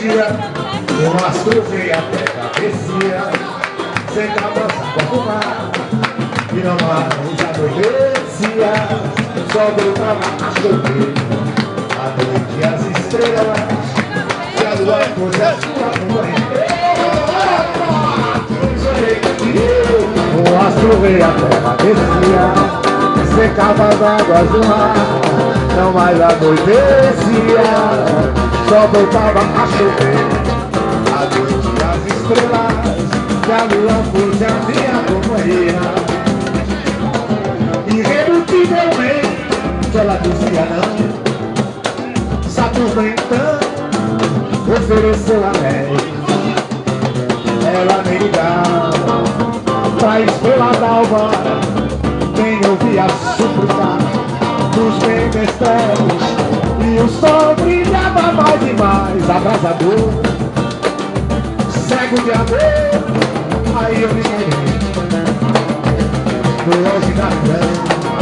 dia, o astro veio até travessia, sem cabeça pra fumar, e não mais anoitecia, só voltava a chover, à noite as estrelas, se a lua fosse a sua companheira. O astro veio até travessia, secava as águas do mar, não mais anoitecia, só voltava a chover, à noite as estrelas, que a lua fosse a minha companhia. Irredutivelmente, ela dizia não, Saturno então ofereceu anéis, ela nem ligava pra estrela d'alva, quem ouvia suplicar dos menesteres, e o sol brilhava mais e mais abrasador, cego de amor. Aí eu me queimei no auge da cama,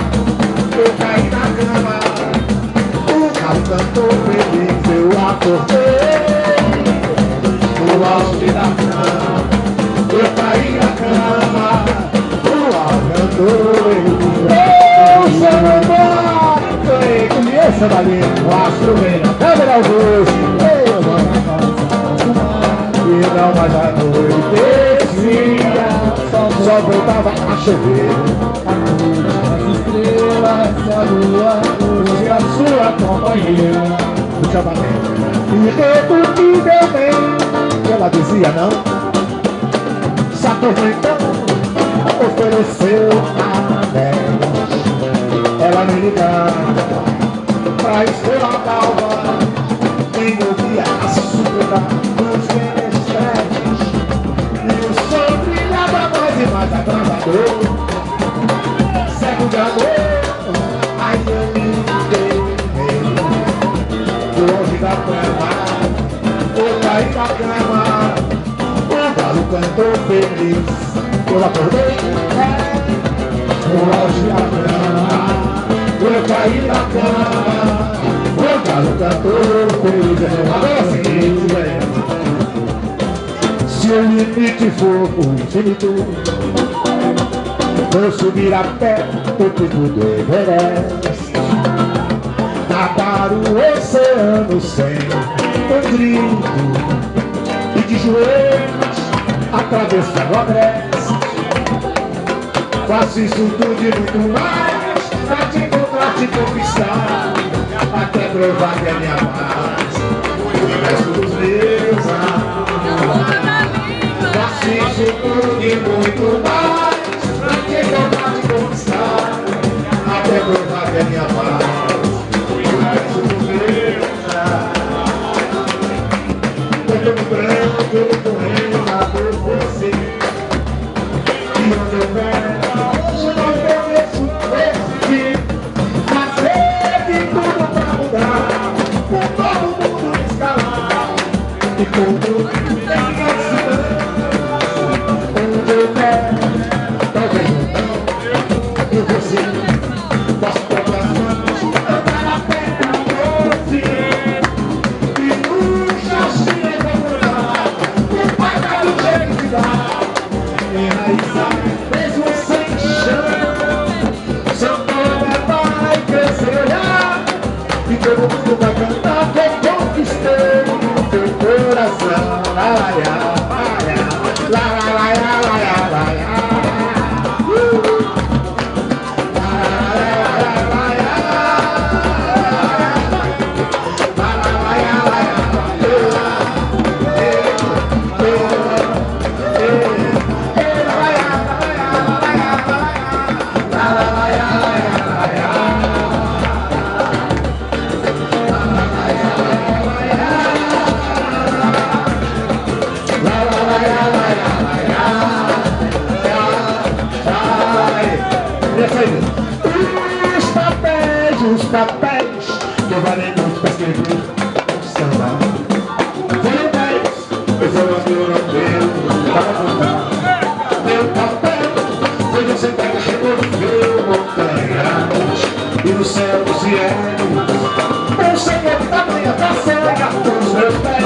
eu caí na cama, o galo cantou feliz, eu acordei no auge da cama, eu caí na cama, o galo cantou feliz. Essa dali, o astro vem na câmera ao rosto, eu vou na casa, e não mais a noitecia, só voltava a chover, as estrelas, a lua, e a sua companhia. Puxa a batendo, irredutivelmente, ela dizia não, Saturno então ofereceu anéis, ela me ligava pra estrela d'alva, quem ouvia a súplica dos menesteres, e o sol brilhava mais e mais abrasador, cego de amor. Aí eu me liguei do auge da cama, eu caí na cama, o galo cantou feliz, eu acordei no auge da cama, eu caí na cama, o galo cantou feliz. Agora é o seguinte, velho, se o limite for o infinito, vou subir a pé o pico do Everest, nadar o oceano sem um grito, e de joelhos atravessar o Agreste. Faço isso tudo e muito mais pra te encontrar, te conquistar, até provar que é minha paz, o resto dos meus anos. Faço isso tudo e muito mais pra te encontrar, te conquistar, até provar que é minha paz, o resto dos meus anos. Eu tô branco, eu tô correndo por você, e onde eu quero e tudo tem onde eu quero, talvez não, e você posso tocar as mãos, andar a pé pra você, e no jardim encontrar o pai do jeito que dá, enraizar mesmo sem chão, seu nome vai crescer, e todo mundo vai cantar que eu conquistei teu coração, la la la la la la la la la. Os papéis que valem muito pra escrever samba. Foram 10, eu sou o meu europeu para contar. Meu papel foi você pega, removeu montanhas, e no céu dos cielos um senhor da manhã tá cega com os meus pés.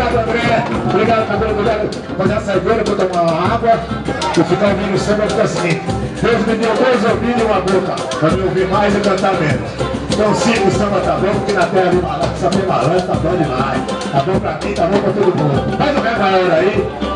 Obrigado, André. Obrigado, cabelo molhado. Fazer a saideira pra tomar uma água e ficar ouvindo o samba fica assim. Deus me deu 2 ouvidos e uma boca pra me ouvir mais e cantar menos. Então siga, o samba tá bom, porque na terra de malandro, samba de malandro tá bom demais. Tá bom pra mim, tá bom pra todo mundo. Faz o mesmo hora aí.